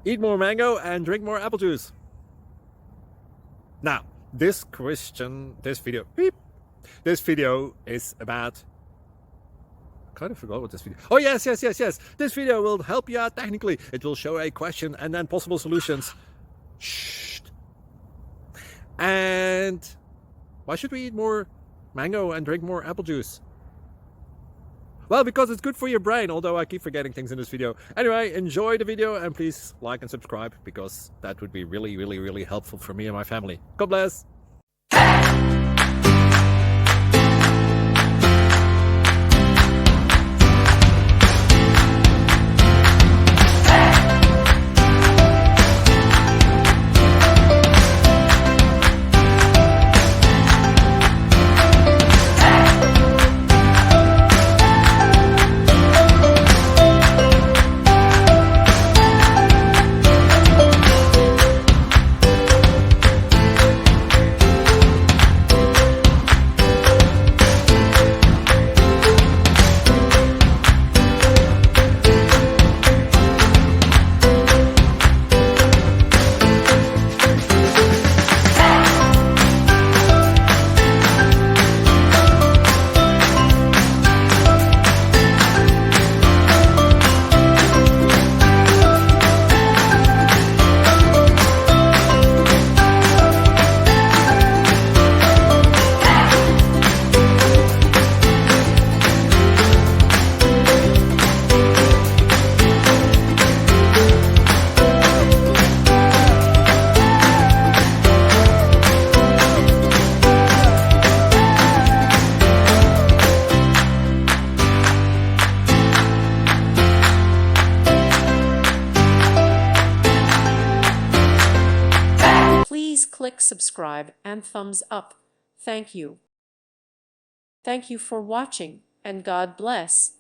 Eat more mango and drink more apple juice. Now, this video is about... I kind of forgot what this video... Oh, yes. This video will help you out technically. It will show a question and then possible solutions. Shh. And why should we eat more mango and drink more apple juice? Well, because it's good for your brain, although I keep forgetting things in this video. Anyway, enjoy the video and please like and subscribe, because that would be really helpful for me and my family. God bless! Please click subscribe and thumbs up. Thank you. Thank you for watching, and God bless.